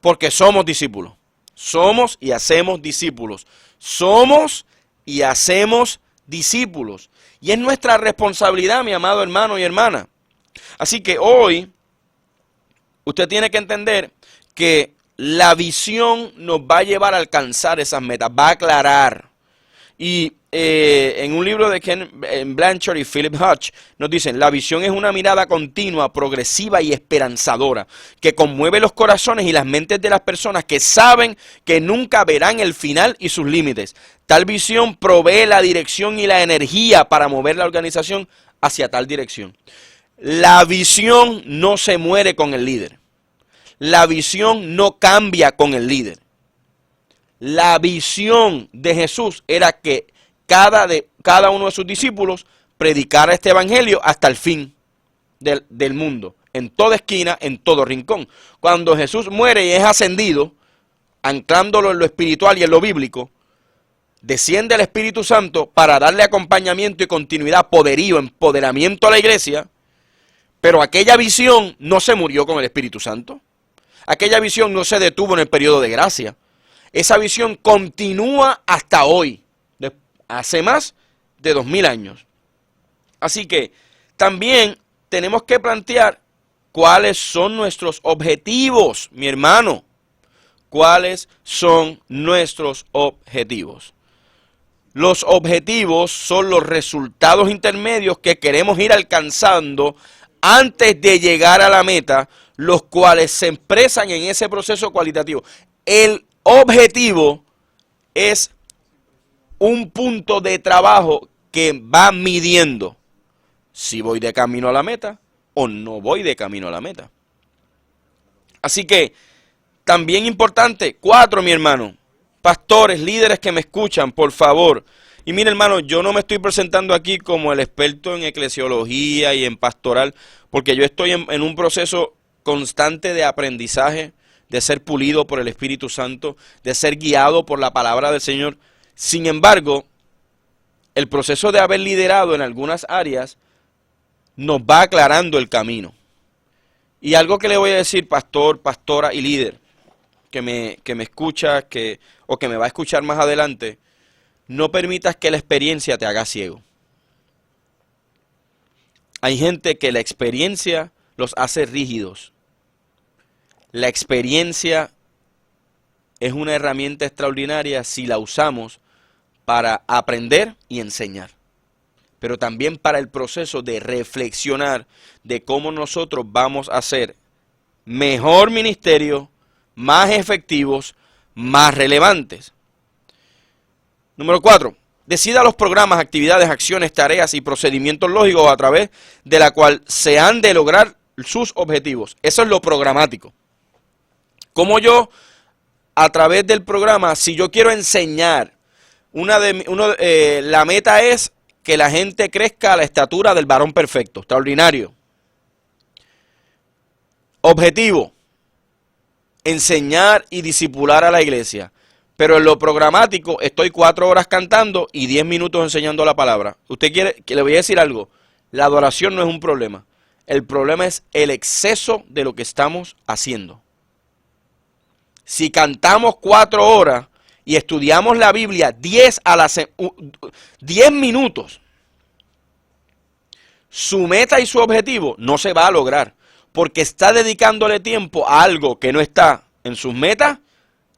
Speaker 2: porque somos discípulos. Somos y hacemos discípulos. Somos y hacemos discípulos. Y es nuestra responsabilidad, mi amado hermano y hermana. Así que hoy usted tiene que entender que la visión nos va a llevar a alcanzar esas metas, va a aclarar. Y en un libro de Ken Blanchard y Philip Hodge nos dicen, la visión es una mirada continua, progresiva y esperanzadora, que conmueve los corazones y las mentes de las personas que saben que nunca verán el final y sus límites. Tal visión provee la dirección y la energía para mover la organización hacia tal dirección. La visión no se muere con el líder. La visión no cambia con el líder. La visión de Jesús era que cada uno de sus discípulos predicara este evangelio hasta el fin del mundo, en toda esquina, en todo rincón. Cuando Jesús muere y es ascendido, anclándolo en lo espiritual y en lo bíblico, desciende el Espíritu Santo para darle acompañamiento y continuidad, poderío, empoderamiento a la iglesia, pero aquella visión no se murió con el Espíritu Santo. Aquella visión no se detuvo en el periodo de gracia. Esa visión continúa hasta hoy, hace más de 2000 años. Así que también tenemos que plantear cuáles son nuestros objetivos, mi hermano. ¿Cuáles son nuestros objetivos? Los objetivos son los resultados intermedios que queremos ir alcanzando antes de llegar a la meta, los cuales se expresan en ese proceso cualitativo. El objetivo es un punto de trabajo que va midiendo si voy de camino a la meta o no voy de camino a la meta. Así que, también importante, 4, mi hermano, pastores, líderes que me escuchan, por favor, Y mire, hermano, yo no me estoy presentando aquí como el experto en eclesiología y en pastoral, porque yo estoy en un proceso constante de aprendizaje, de ser pulido por el Espíritu Santo, de ser guiado por la palabra del Señor. Sin embargo, el proceso de haber liderado en algunas áreas nos va aclarando el camino. Y algo que le voy a decir, pastor, pastora y líder, que me escucha, o que me va a escuchar más adelante, no permitas que la experiencia te haga ciego. Hay gente que la experiencia los hace rígidos. La experiencia es una herramienta extraordinaria si la usamos para aprender y enseñar, pero también para el proceso de reflexionar de cómo nosotros vamos a hacer mejor ministerio, más efectivos, más relevantes. Número 4. Decida los programas, actividades, acciones, tareas y procedimientos lógicos a través de la cual se han de lograr sus objetivos. Eso es lo programático. Como yo, a través del programa, si yo quiero enseñar, la meta es que la gente crezca a la estatura del varón perfecto, extraordinario. Objetivo, enseñar y discipular a la iglesia. Pero en lo programático estoy 4 horas cantando y 10 minutos enseñando la palabra. Usted quiere, que le voy a decir algo, la adoración no es un problema. El problema es el exceso de lo que estamos haciendo. Si cantamos 4 horas y estudiamos la Biblia 10 minutos, su meta y su objetivo no se va a lograr, porque está dedicándole tiempo a algo que no está en sus metas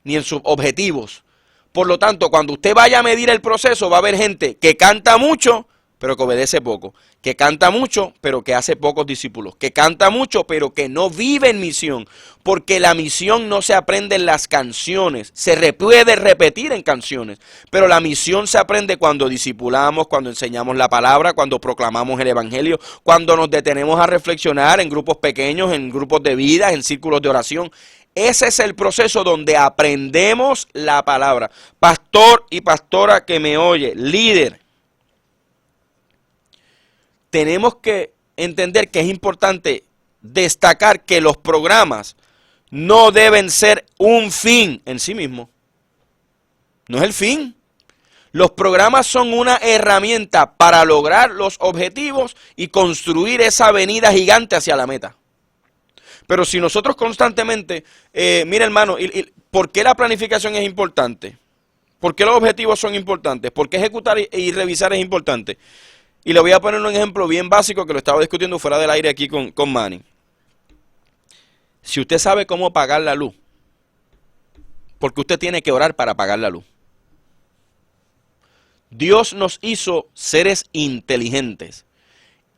Speaker 2: ni en sus objetivos. Por lo tanto, cuando usted vaya a medir el proceso, va a haber gente que canta mucho, pero que obedece poco, que canta mucho, pero que hace pocos discípulos, que canta mucho, pero que no vive en misión, porque la misión no se aprende en las canciones, puede repetir en canciones, pero la misión se aprende cuando discipulamos, cuando enseñamos la palabra, cuando proclamamos el evangelio, cuando nos detenemos a reflexionar en grupos pequeños, en grupos de vida, en círculos de oración. Ese es el proceso donde aprendemos la palabra. Pastor y pastora que me oye, líder, tenemos que entender que es importante destacar que los programas no deben ser un fin en sí mismo. No es el fin. Los programas son una herramienta para lograr los objetivos y construir esa avenida gigante hacia la meta. Pero si nosotros constantemente, mira hermano, ¿por qué la planificación es importante? ¿Por qué los objetivos son importantes? ¿Por qué ejecutar y revisar es importante? Y le voy a poner un ejemplo bien básico que lo estaba discutiendo fuera del aire aquí con Manny. Si usted sabe cómo pagar la luz, porque usted tiene que orar para pagar la luz. Dios nos hizo seres inteligentes.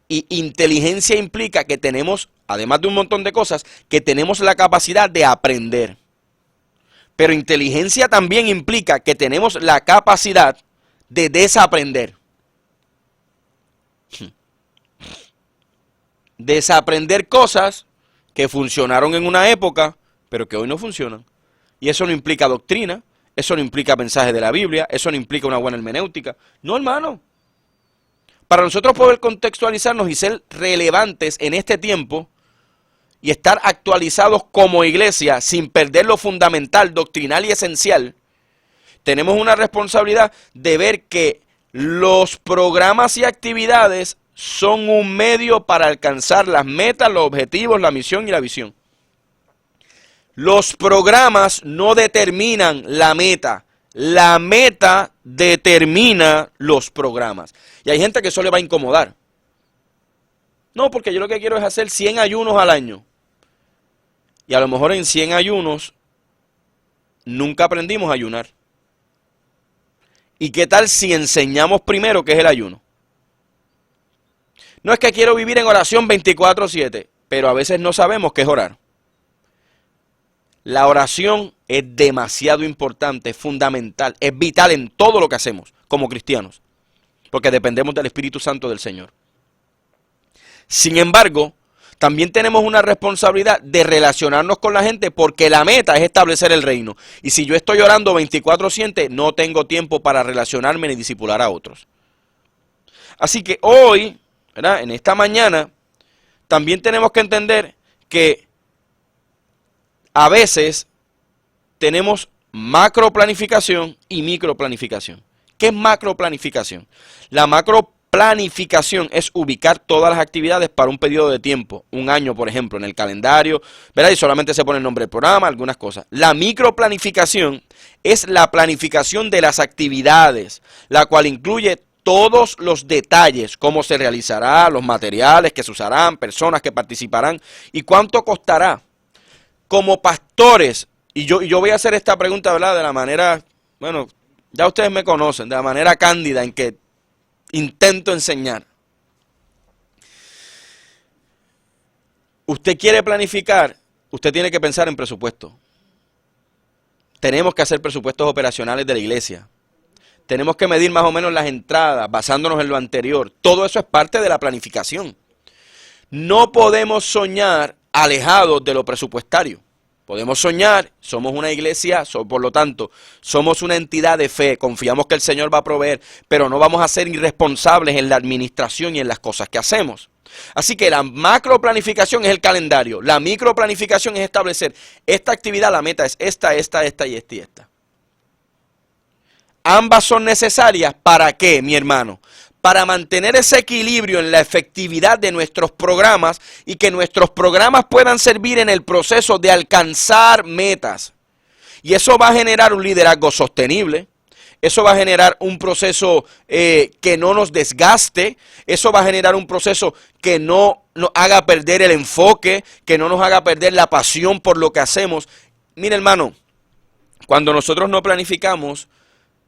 Speaker 2: Y inteligencia implica que tenemos, además de un montón de cosas, que tenemos la capacidad de aprender. Pero inteligencia también implica que tenemos la capacidad de desaprender. Desaprender cosas que funcionaron en una época, pero que hoy no funcionan. Y eso no implica doctrina, eso no implica mensaje de la Biblia, eso no implica una buena hermenéutica. No, hermano. Para nosotros poder contextualizarnos y ser relevantes en este tiempo y estar actualizados como iglesia sin perder lo fundamental, doctrinal y esencial, tenemos una responsabilidad de ver que los programas y actividades son un medio para alcanzar las metas, los objetivos, la misión y la visión. Los programas no determinan la meta determina los programas. Y hay gente que eso le va a incomodar. No, porque yo lo que quiero es hacer 100 ayunos al año. Y a lo mejor en 100 ayunos nunca aprendimos a ayunar. ¿Y qué tal si enseñamos primero qué es el ayuno? No es que quiero vivir en oración 24/7, pero a veces no sabemos qué es orar. La oración es demasiado importante, es fundamental, es vital en todo lo que hacemos como cristianos, porque dependemos del Espíritu Santo del Señor. Sin embargo, También tenemos una responsabilidad de relacionarnos con la gente porque la meta es establecer el reino. Y si yo estoy orando 24/7, no tengo tiempo para relacionarme ni discipular a otros. Así que hoy, ¿verdad?, en esta mañana, también tenemos que entender que a veces tenemos macro planificación y micro planificación. ¿Qué es macro planificación? La macro planificación es ubicar todas las actividades para un periodo de tiempo, un año por ejemplo, en el calendario, ¿verdad? Y solamente se pone el nombre del programa, algunas cosas. La microplanificación es la planificación de las actividades, la cual incluye todos los detalles, cómo se realizará, los materiales que se usarán, personas que participarán y cuánto costará. Como pastores, y yo voy a hacer esta pregunta, ¿verdad?, de la manera, bueno, ya ustedes me conocen, de la manera cándida en que intento enseñar. Usted quiere planificar, usted tiene que pensar en presupuesto. Tenemos que hacer presupuestos operacionales de la iglesia. Tenemos que medir más o menos las entradas basándonos en lo anterior. Todo eso es parte de la planificación. No podemos soñar alejados de lo presupuestario. Podemos soñar, somos una iglesia, por lo tanto, somos una entidad de fe, confiamos que el Señor va a proveer, pero no vamos a ser irresponsables en la administración y en las cosas que hacemos. Así que la macro planificación es el calendario, la micro planificación es establecer esta actividad, la meta es esta y esta. Ambas son necesarias, ¿para qué, mi hermano? Para mantener ese equilibrio en la efectividad de nuestros programas y que nuestros programas puedan servir en el proceso de alcanzar metas. Y eso va a generar un liderazgo sostenible, eso va a generar un proceso que no nos desgaste, eso va a generar un proceso que no nos haga perder el enfoque, que no nos haga perder la pasión por lo que hacemos. Mire, hermano, cuando nosotros no planificamos,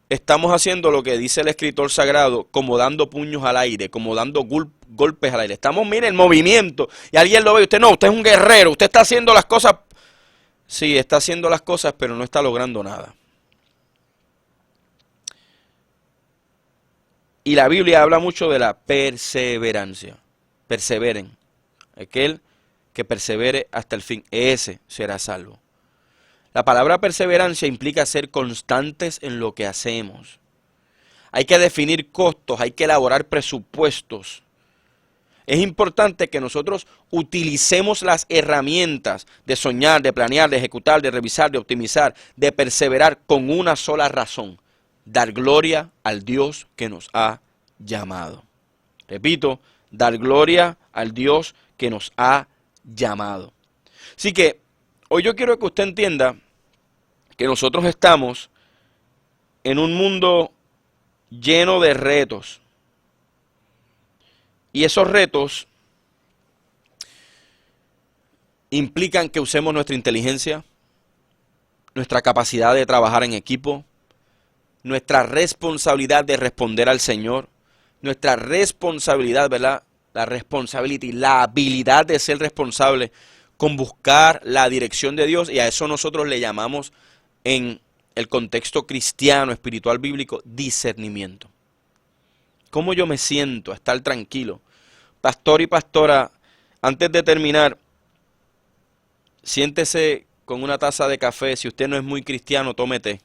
Speaker 2: estamos haciendo lo que dice el escritor sagrado, como dando puños al aire, como dando golpes al aire. Estamos, mire, en movimiento. Y alguien lo ve, usted no, usted es un guerrero, usted está haciendo las cosas. Sí, está haciendo las cosas, pero no está logrando nada. Y la Biblia habla mucho de la perseverancia. Perseveren. Aquel que persevere hasta el fin, ese será salvo. La palabra perseverancia implica ser constantes en lo que hacemos. Hay que definir costos, hay que elaborar presupuestos. Es importante que nosotros utilicemos las herramientas de soñar, de planear, de ejecutar, de revisar, de optimizar, de perseverar con una sola razón: dar gloria al Dios que nos ha llamado. Repito, dar gloria al Dios que nos ha llamado. Así que hoy yo quiero que usted entienda que nosotros estamos en un mundo lleno de retos. Y esos retos implican que usemos nuestra inteligencia, nuestra capacidad de trabajar en equipo, nuestra responsabilidad de responder al Señor, nuestra responsabilidad, ¿verdad? La responsibility, la habilidad de ser responsable con buscar la dirección de Dios, y a eso nosotros le llamamos en el contexto cristiano, espiritual, bíblico, discernimiento. ¿Cómo yo me siento a estar tranquilo? Pastor y pastora, antes de terminar, siéntese con una taza de café. Si usted no es muy cristiano, tome té,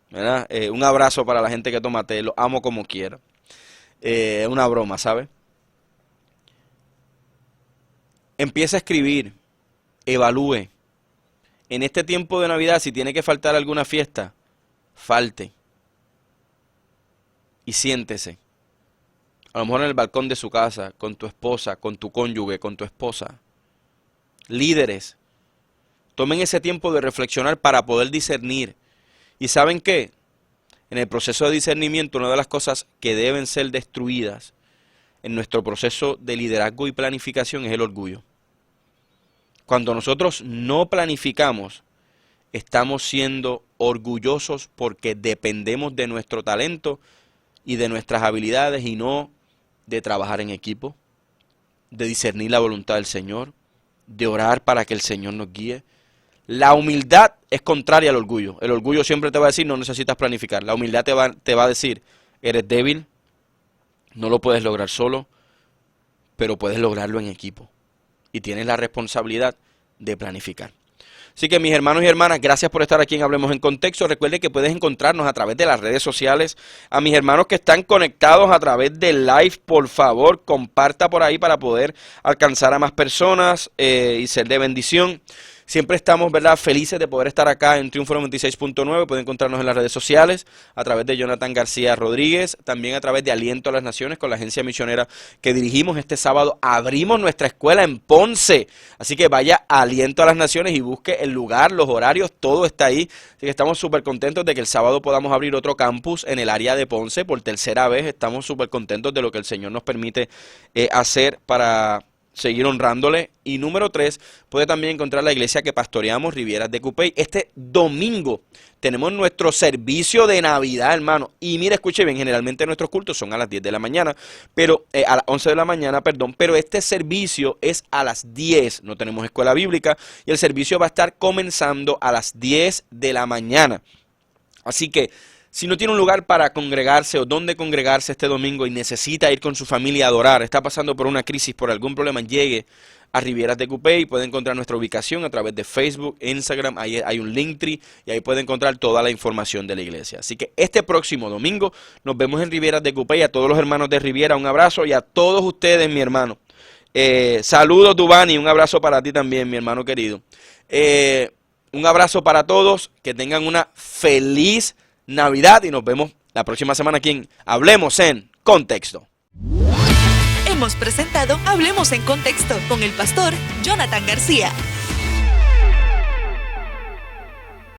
Speaker 2: ¿verdad? Un abrazo para la gente que toma té, lo amo como quiera. Es una broma, ¿sabe? Empiece a escribir, evalúe. En este tiempo de Navidad, si tiene que faltar alguna fiesta, falte. Y siéntese. A lo mejor en el balcón de su casa, con tu esposa, con tu cónyuge, con tu esposa. Líderes, tomen ese tiempo de reflexionar para poder discernir. ¿Y saben qué? En el proceso de discernimiento, una de las cosas que deben ser destruidas en nuestro proceso de liderazgo y planificación es el orgullo. Cuando nosotros no planificamos, estamos siendo orgullosos porque dependemos de nuestro talento y de nuestras habilidades y no de trabajar en equipo, de discernir la voluntad del Señor, de orar para que el Señor nos guíe. La humildad es contraria al orgullo. El orgullo siempre te va a decir, no necesitas planificar. La humildad te va a decir, eres débil, no lo puedes lograr solo, pero puedes lograrlo en equipo. y tienes la responsabilidad de planificar. Así que mis hermanos y hermanas, gracias por estar aquí en Hablemos en Contexto. Recuerde que puedes encontrarnos a través de las redes sociales. A mis hermanos que están conectados a través del live, por favor, comparta por ahí para poder alcanzar a más personas y ser de bendición. Siempre estamos, ¿verdad?, felices de poder estar acá en Triunfo 96.9. Pueden encontrarnos en las redes sociales, a través de Jonathan García Rodríguez, también a través de Aliento a las Naciones, con la agencia misionera que dirigimos este sábado. Abrimos nuestra escuela en Ponce, así que vaya a Aliento a las Naciones y busque el lugar, los horarios, todo está ahí. Así que estamos súper contentos de que el sábado podamos abrir otro campus en el área de Ponce por tercera vez. Estamos súper contentos de lo que el Señor nos permite hacer para seguir honrándole. Y número 3, puede también encontrar la iglesia que pastoreamos, Rivieras de Cupey. Este domingo tenemos nuestro servicio de Navidad, hermano. Y mire, escuche bien, generalmente nuestros cultos son a las 10 de la mañana, pero a las 11 de la mañana, perdón, pero este servicio es a las 10. No tenemos escuela bíblica y el servicio va a estar comenzando a las 10 de la mañana. Así que si no tiene un lugar para congregarse o dónde congregarse este domingo y necesita ir con su familia a adorar, está pasando por una crisis, por algún problema, llegue a Rivieras de Cupey. Puede encontrar nuestra ubicación a través de Facebook, Instagram, ahí hay un Linktree y ahí puede encontrar toda la información de la iglesia. Así que este próximo domingo nos vemos en Rivieras de Cupey. A todos los hermanos de Riviera, un abrazo, y a todos ustedes, mi hermano. Saludos, Dubani, un abrazo para ti también, mi hermano querido. Un abrazo para todos, que tengan una feliz Navidad y nos vemos la próxima semana aquí en Hablemos en Contexto.
Speaker 1: Hemos presentado Hablemos en Contexto con el pastor Jonathan García.